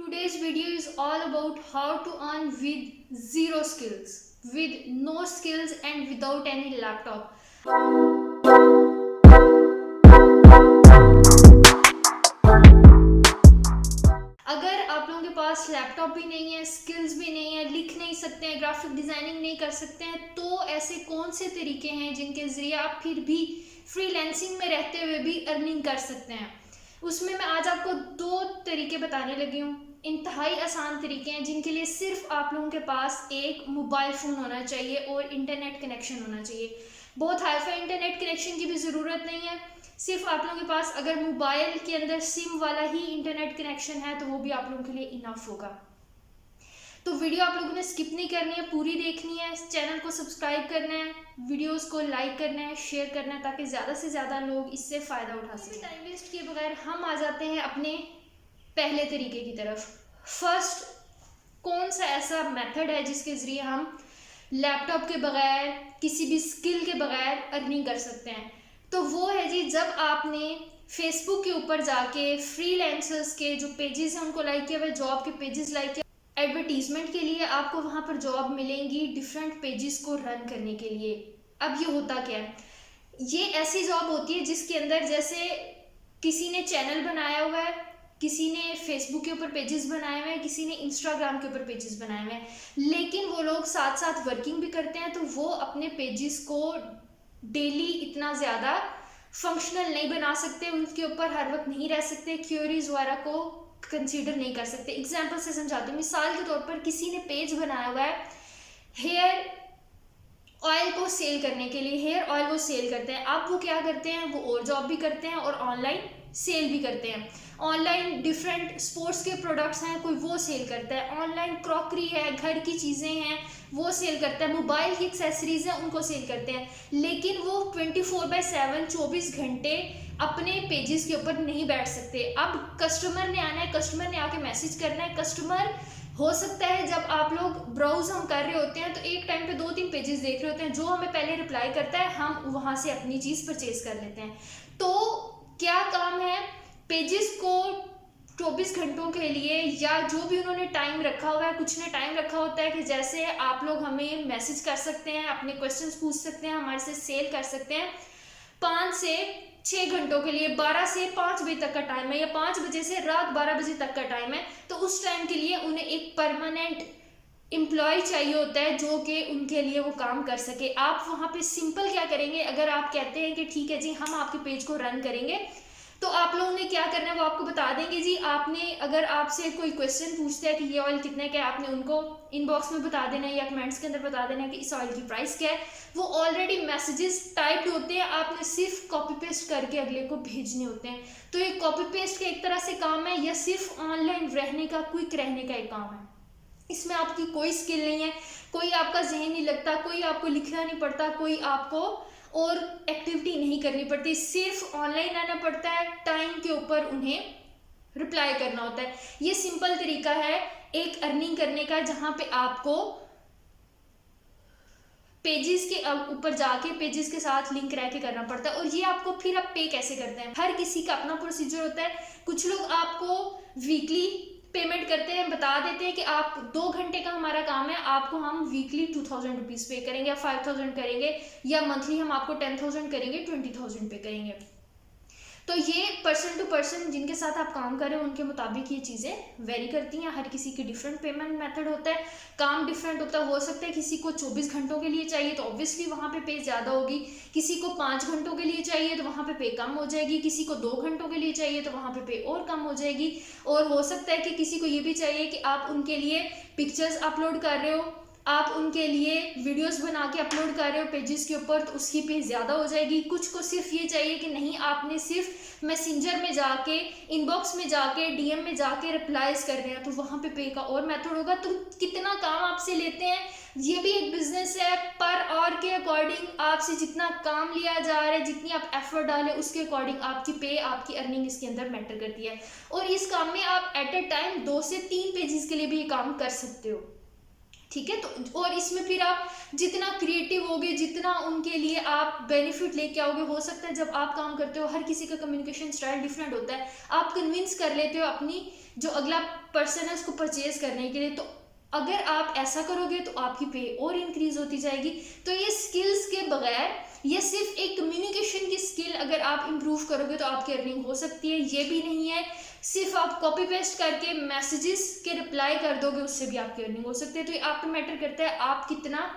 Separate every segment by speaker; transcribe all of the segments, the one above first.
Speaker 1: Today's video is all about how to earn with zero skills, with no skills and without any laptop. अगर आप लोगों के पास laptop भी नहीं है, स्किल्स भी नहीं है, लिख नहीं सकते हैं, ग्राफिक डिजाइनिंग नहीं कर सकते हैं, तो ऐसे कौन से तरीके हैं जिनके जरिए आप फिर भी फ्रीलांसिंग में रहते हुए भी अर्निंग कर सकते हैं। उसमें मैं आज आपको दो तरीके बताने लगी हूँ। इंतहाई आसान तरीके हैं जिनके लिए सिर्फ आप लोगों के पास एक मोबाइल फ़ोन होना चाहिए और इंटरनेट कनेक्शन होना चाहिए। बहुत हाईफाई इंटरनेट कनेक्शन की भी ज़रूरत नहीं है। सिर्फ आप लोगों के पास अगर मोबाइल के अंदर सिम वाला ही इंटरनेट कनेक्शन है तो वो भी आप लोगों के लिए इनफ होगा। तो वीडियो आप लोगों ने स्किप नहीं करनी है, पूरी देखनी है। चैनल को सब्सक्राइब करना है, वीडियोस को लाइक करना है, शेयर करना है ताकि ज़्यादा से ज़्यादा लोग इससे फ़ायदा उठा सकें। टाइम वेस्ट किए बगैर हम आ जाते हैं अपने पहले तरीके की तरफ। फर्स्ट, कौन सा ऐसा मेथड है जिसके ज़रिए हम लैपटॉप के बगैर, किसी भी स्किल के बगैर अर्निंग कर सकते हैं? तो वो है जी, जब आपने फेसबुक के ऊपर जाके फ्रीलांसर्स के जो पेजेस हैं उनको लाइक किया हुआ, जॉब के पेजेस लाइक किया, एडवर्टीजमेंट के लिए आपको वहाँ पर जॉब मिलेंगी डिफरेंट पेजेस को रन करने के लिए। अब ये होता क्या है, ये ऐसी जॉब होती है जिसके अंदर जैसे किसी ने चैनल बनाया हुआ है, किसी ने फेसबुक के ऊपर पेजेस बनाए हुए हैं, किसी ने इंस्टाग्राम के ऊपर पेजेस बनाए हुए हैं, लेकिन वो लोग साथ साथ वर्किंग भी करते हैं, तो वो अपने पेजेस को डेली इतना ज़्यादा फंक्शनल नहीं बना सकते, उनके ऊपर हर वक्त नहीं रह सकते, क्यूरीज वगैरह को कंसीडर नहीं कर सकते। एग्जाम्पल से समझाती हूँ। मिसाल के तौर पर किसी ने पेज बनाया हुआ है हेयर ऑयल को सेल करने के लिए, हेयर ऑयल वो सेल करते हैं। अब वो क्या करते हैं, वो और जॉब भी करते हैं और ऑनलाइन सेल भी करते हैं। ऑनलाइन डिफरेंट स्पोर्ट्स के प्रोडक्ट्स हैं, कोई वो सेल करता है। ऑनलाइन क्रॉकरी है, घर की चीज़ें हैं, वो सेल करता है। मोबाइल की एक्सेसरीज हैं, उनको सेल करते हैं। लेकिन वो 24/7 24 घंटे अपने पेजेस के ऊपर नहीं बैठ सकते। अब कस्टमर ने आना है, कस्टमर ने आके मैसेज करना है। कस्टमर हो सकता है जब आप लोग ब्राउज हम कर रहे होते हैं तो एक टाइम पे 2-3 पेजेस देख रहे होते हैं, जो हमें पहले रिप्लाई करता है हम वहाँ से अपनी चीज़ परचेज कर लेते हैं। तो क्या काम है, पेजेस को 24 घंटों के लिए या जो भी उन्होंने टाइम रखा हुआ है, कुछ ने टाइम रखा होता है कि जैसे आप लोग हमें मैसेज कर सकते हैं, अपने क्वेश्चंस पूछ सकते हैं, हमारे से सेल कर सकते हैं। 5 से 6 घंटों के लिए 12 से 5 बजे तक का टाइम है, या 5 बजे से रात 12 बजे तक का टाइम है। तो उस टाइम के लिए उन्हें एक परमानेंट एम्प्लॉय चाहिए होता है जो कि उनके लिए वो काम कर सके। आप वहाँ पे सिंपल क्या करेंगे, अगर आप कहते हैं कि ठीक है जी हम आपके पेज को रन करेंगे, तो आप लोगों ने क्या करना है वो आपको बता देंगे जी। आपने अगर आपसे कोई क्वेश्चन पूछता है कि ये ऑयल कितने का है, आपने उनको इनबॉक्स में बता देना है या कमेंट्स के अंदर बता देना है कि इस ऑयल की प्राइस क्या है। वो ऑलरेडी मैसेजेस टाइप्ड होते हैं, आपने सिर्फ कॉपी पेस्ट करके अगले को भेजने होते हैं। तो ये कॉपी पेस्ट का एक तरह से काम है, या सिर्फ ऑनलाइन रहने का, क्विक रहने का एक काम है। इसमें आपकी कोई स्किल नहीं है, कोई आपका जहन नहीं लगता, कोई आपको लिखना नहीं पड़ता, कोई आपको और एक्टिविटी नहीं करनी पड़ती, सिर्फ ऑनलाइन आना पड़ता है, टाइम के ऊपर उन्हें रिप्लाई करना होता है। ये सिंपल तरीका है एक अर्निंग करने का, जहां पे आपको पेजेस के ऊपर जाके पेजेस के साथ लिंक रह के करना पड़ता है। और ये आपको फिर आप पे कैसे करते हैं, हर किसी का अपना प्रोसीजर होता है। कुछ लोग आपको वीकली पेमेंट करते हैं, बता देते हैं कि आप 2 घंटे का हमारा काम है, आपको हम वीकली 2000 रुपीज़ पे करेंगे या 5000 करेंगे, या मंथली हम आपको 10,000 करेंगे, 20,000 पे करेंगे। तो ये पर्सन टू पर्सन जिनके साथ आप काम कर रहे हो उनके मुताबिक ये चीज़ें वेरी करती हैं। हर किसी की डिफरेंट पेमेंट मेथड होता है, काम डिफरेंट होता है। हो सकता है किसी को 24 घंटों के लिए चाहिए तो ऑब्वियसली वहाँ पे ज़्यादा होगी, किसी को 5 घंटों के लिए चाहिए तो वहाँ पे कम हो जाएगी, किसी को 2 घंटों के लिए चाहिए तो वहाँ पे और कम हो जाएगी। और हो सकता है कि किसी को ये भी चाहिए कि आप उनके लिए पिक्चर्स अपलोड कर रहे हो, आप उनके लिए वीडियोस बना के अपलोड कर रहे हो पेजेस के ऊपर, तो उसकी पे ज़्यादा हो जाएगी। कुछ को सिर्फ ये चाहिए कि नहीं, आपने सिर्फ मैसेंजर में जाके, इनबॉक्स में जाके, डीएम में जाके रिप्लाईज कर रहे हैं, तो वहाँ पे का और मेथड होगा। तो कितना काम आपसे लेते हैं, ये भी एक बिजनेस है। पर आवर के अकॉर्डिंग आपसे जितना काम लिया जा रहा है, जितनी आप एफर्ट डालें, उसके अकॉर्डिंग आपकी पे, आपकी अर्निंग इसके अंदर मैटर करती है। और इस काम में आप एट ए टाइम 2 से 3 पेजेस के लिए भी ये काम कर सकते हो। ठीक है। तो और इसमें फिर आप जितना क्रिएटिव होगे, जितना उनके लिए आप बेनिफिट लेके आओगे, हो सकता है जब आप काम करते हो हर किसी का कम्युनिकेशन स्टाइल डिफरेंट होता है, आप कन्विंस कर लेते हो अपनी जो अगला पर्सन है उसको परचेज करने के लिए। तो अगर आप ऐसा करोगे तो आपकी पे और इंक्रीज होती जाएगी। तो ये स्किल्स के बगैर, ये सिर्फ एक कम्युनिकेशन की स्किल अगर आप इम्प्रूव करोगे तो आपकी अर्निंग हो सकती है। ये भी नहीं है सिर्फ आप कॉपी पेस्ट करके मैसेजेस के रिप्लाई कर दोगे उससे भी आपकी अर्निंग हो सकती है। तो ये आप पे मैटर करता है आप कितना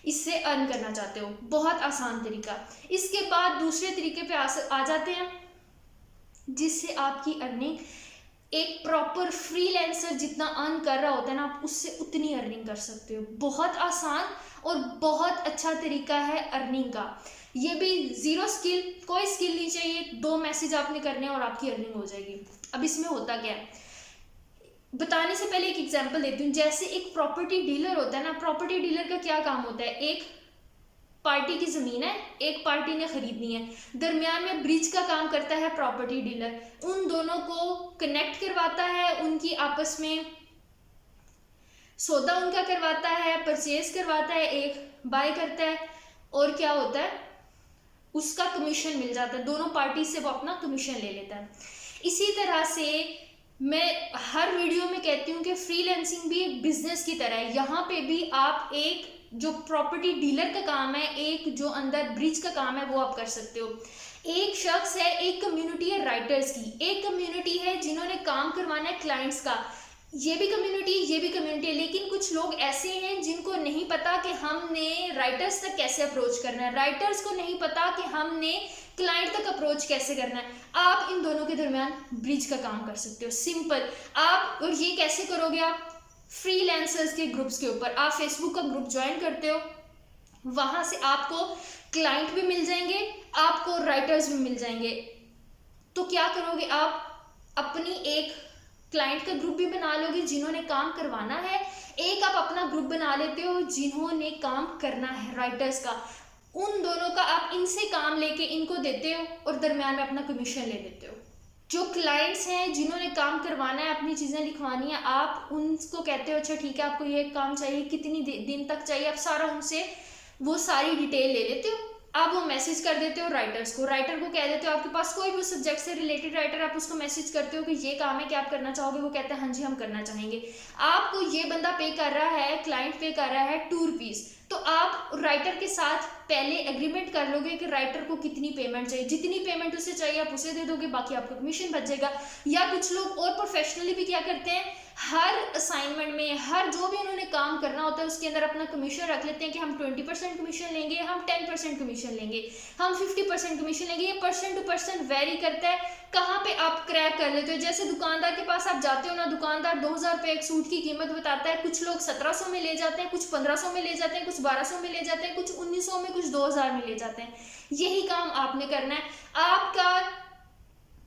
Speaker 1: इससे अर्न करना चाहते हो। बहुत आसान तरीका। इसके बाद दूसरे तरीके पे आ जाते हैं जिससे आपकी अर्निंग एक प्रॉपर फ्रीलांसर जितना अर्न कर रहा होता है ना, आप उससे उतनी अर्निंग कर सकते हो। बहुत आसान और बहुत अच्छा तरीका है अर्निंग का। ये भी जीरो स्किल, कोई स्किल नहीं चाहिए, 2 मैसेज आपने करने और आपकी अर्निंग हो जाएगी। अब इसमें होता क्या है, बताने से पहले एक एग्जांपल देती हूँ। जैसे एक प्रॉपर्टी डीलर होता है ना, प्रॉपर्टी डीलर का क्या काम होता है, एक पार्टी की जमीन है, एक पार्टी ने खरीदनी है, दरमियान में ब्रिज का काम करता है प्रॉपर्टी डीलर। उन दोनों को कनेक्ट करवाता है, उनकी आपस में सौदा उनका करवाता है, परचेज करवाता है, एक बाय करता है, और क्या होता है उसका कमीशन मिल जाता है। दोनों पार्टी से वो अपना कमीशन ले लेता है। इसी तरह से मैं हर वीडियो में कहती हूँ कि फ्रीलांसिंग भी एक बिजनेस की तरह है। यहाँ पे भी आप एक जो प्रॉपर्टी डीलर का काम है, एक जो अंदर ब्रिज का काम है, वो आप कर सकते हो। एक शख्स है, एक कम्युनिटी है राइटर्स की, एक कम्युनिटी है जिन्होंने काम करवाना है क्लाइंट्स का, ये भी कम्युनिटी, ये भी कम्युनिटी है। लेकिन कुछ लोग ऐसे हैं जिनको नहीं पता कि हमने राइटर्स तक कैसे अप्रोच करना है, राइटर्स को नहीं पता कि हमने क्लाइंट तक अप्रोच कैसे करना है। आप इन दोनों के दरमियान ब्रिज का काम कर सकते हो, सिंपल। आप, और ये कैसे करोगे आप, फ्रीलांसर्स के ग्रुप्स के ऊपर। आप फेसबुक का ग्रुप ज्वाइन करते हो, वहां से आपको क्लाइंट भी मिल जाएंगे, आपको राइटर्स भी मिल जाएंगे। तो क्या करोगे, आप अपनी एक क्लाइंट का ग्रुप भी बना लोगे जिन्होंने काम करवाना है, एक आप अपना ग्रुप बना लेते हो जिन्होंने काम करना है राइटर्स का। उन दोनों का आप इनसे काम लेके इनको देते हो और दरमियान में अपना कमीशन ले लेते हो। जो क्लाइंट्स हैं जिन्होंने काम करवाना है, अपनी चीज़ें लिखवानी है, आप उनको कहते हो अच्छा ठीक है आपको ये काम चाहिए, कितनी दिन तक चाहिए, आप सारा उनसे वो सारी डिटेल ले लेते हो। आप वो मैसेज कर देते हो राइटर्स को, राइटर को कह देते हो आपके पास कोई भी सब्जेक्ट से रिलेटेड राइटर, आप उसको मैसेज करते हो कि ये काम है, क्या आप करना चाहोगे, वो कहते हैं हाँ जी हम करना चाहेंगे। आपको ये बंदा पे कर रहा है, क्लाइंट पे कर रहा है 2 रुपीज़, तो आप राइटर के साथ पहले एग्रीमेंट कर लोगे कि राइटर को कितनी पेमेंट चाहिए, जितनी पेमेंट उसे चाहिए आप उसे दे दोगे, बाकी आपका कमीशन बच जाएगा। या कुछ लोग और प्रोफेशनली भी क्या करते हैं, हर असाइनमेंट में, हर जो भी उन्होंने काम करना होता है उसके अंदर अपना कमीशन रख लेते हैं कि हम 20% कमीशन लेंगे, हम 10% कमीशन लेंगे, हम 50% कमीशन लेंगे। ये पर्सन टू पर्सन वेरी करता है कहाँ पे आप क्रैक कर लेते हो। जैसे दुकानदार के पास आप जाते हो ना, दुकानदार 2000 रुपये एक सूट की कीमत बताता है, कुछ लोग 1700 में ले जाते हैं, कुछ 1500 में ले जाते हैं, कुछ 1200 में ले जाते हैं, कुछ 1900 में, कुछ 2000 में ले जाते हैं। यही काम आपने करना है। आपका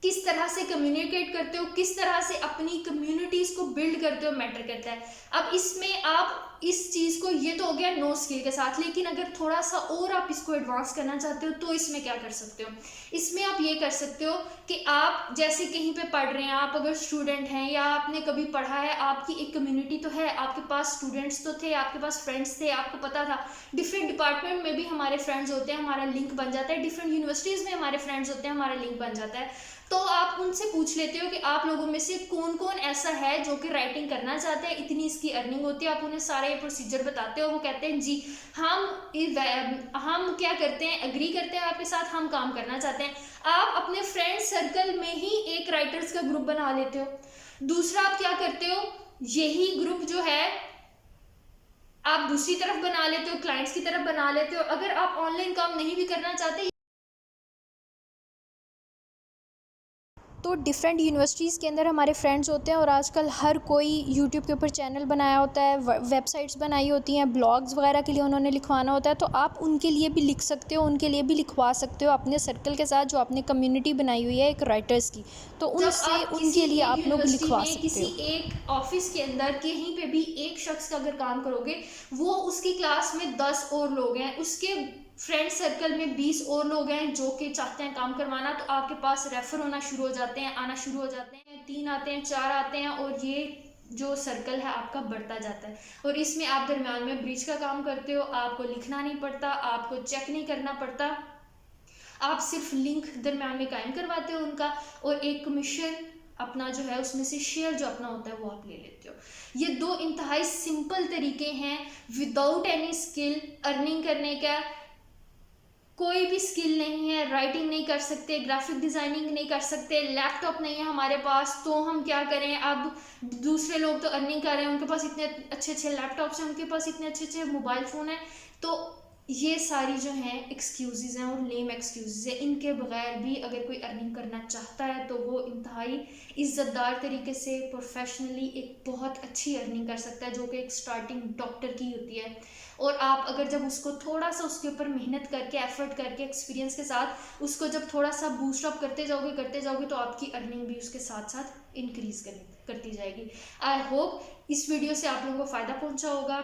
Speaker 1: किस तरह से कम्युनिकेट करते हो, किस तरह से अपनी कम्युनिटीज को बिल्ड करते हो, मैटर करता है। अब इसमें आप इस चीज को, ये तो हो गया नो स्किल के साथ, लेकिन अगर थोड़ा सा और आप इसको एडवांस करना चाहते हो तो इसमें क्या कर सकते हो, इसमें आप ये कर सकते हो कि आप जैसे कहीं पे पढ़ रहे हैं, आप अगर स्टूडेंट हैं या आपने कभी पढ़ा है, आपकी एक कम्युनिटी तो है, आपके पास स्टूडेंट्स तो थे, आपके पास फ्रेंड्स थे, आपको पता था डिफरेंट डिपार्टमेंट में भी हमारे फ्रेंड्स होते हैं, हमारा लिंक बन जाता है, डिफरेंट यूनिवर्सिटीज़ में हमारे फ्रेंड्स होते हैं, हमारा लिंक बन जाता है। तो आप उनसे पूछ लेते हो कि आप लोगों में से कौन कौन ऐसा है जो कि राइटिंग करना चाहता है, इतनी इसकी अर्निंग होती है, आप उन्हें सारा ये प्रोसीजर बताते हो, वो कहते हैं जी हम क्या करते हैं, एग्री करते हैं आपके साथ, हम काम करना चाहते हैं। आप अपने फ्रेंड सर्कल में ही एक राइटर्स का ग्रुप बना लेते हो। दूसरा आप क्या करते हो, यही ग्रुप जो है आप दूसरी तरफ बना लेते हो, क्लाइंट्स की तरफ बना लेते हो। अगर आप ऑनलाइन काम नहीं भी करना चाहते,
Speaker 2: तो डिफरेंट यूनिवर्सिटीज़ के अंदर हमारे फ्रेंड्स होते हैं और आजकल हर कोई यूट्यूब के ऊपर चैनल बनाया होता है, वेबसाइट्स बनाई होती हैं, ब्लॉग्स वगैरह के लिए उन्होंने लिखवाना होता है, तो आप उनके लिए भी लिख सकते हो, उनके लिए भी लिखवा सकते हो अपने सर्कल के साथ जो आपने कम्युनिटी बनाई हुई है एक राइटर्स की, तो उनसे उनके लिए आप लोग लिखवा सकते
Speaker 1: किसी
Speaker 2: हो।
Speaker 1: एक ऑफिस के अंदर कहीं पे भी एक शख्स का अगर काम करोगे, वो उसकी क्लास में 10 और लोग हैं, उसके फ्रेंड सर्कल में 20 और लोग हैं जो कि चाहते हैं काम करवाना, तो आपके पास रेफर होना शुरू हो जाते हैं, आना शुरू हो जाते हैं, 3 आते हैं, 4 आते हैं, और ये जो सर्कल है आपका बढ़ता जाता है। और इसमें आप दरम्यान में ब्रिज का काम करते हो, आपको लिखना नहीं पड़ता, आपको चेक नहीं करना पड़ता, आप सिर्फ लिंक दरम्यान में कायम करवाते हो उनका, और एक कमीशन अपना जो है उसमें से शेयर जो अपना होता है वो आप ले लेते हो। ये दो इंतहाई सिंपल तरीके हैं विदाउट एनी स्किल अर्निंग करने का। कोई भी स्किल नहीं है, राइटिंग नहीं कर सकते, ग्राफिक डिज़ाइनिंग नहीं कर सकते, लैपटॉप नहीं है हमारे पास तो हम क्या करें। अब दूसरे लोग तो अर्निंग कर रहे हैं, उनके पास इतने अच्छे अच्छे लैपटॉप्स हैं, उनके पास इतने अच्छे अच्छे मोबाइल फ़ोन हैं। तो ये सारी जो हैं एक्सक्यूज़ हैं और लेम एक्सक्यूज़ हैं। इनके बगैर भी अगर कोई अर्निंग करना चाहता है तो वो इंतहाई इज़्ज़तदार तरीके से प्रोफेशनली एक बहुत अच्छी अर्निंग कर सकता है, जो कि एक स्टार्टिंग डॉक्टर की होती है। और आप अगर जब उसको थोड़ा सा उसके ऊपर मेहनत करके एफर्ट करके एक्सपीरियंस के साथ उसको जब थोड़ा सा बूस्ट अप करते जाओगे तो आपकी अर्निंग भी उसके साथ साथ इंक्रीज करती जाएगी। आई होप इस वीडियो से आप लोगों को फ़ायदा पहुंचा होगा।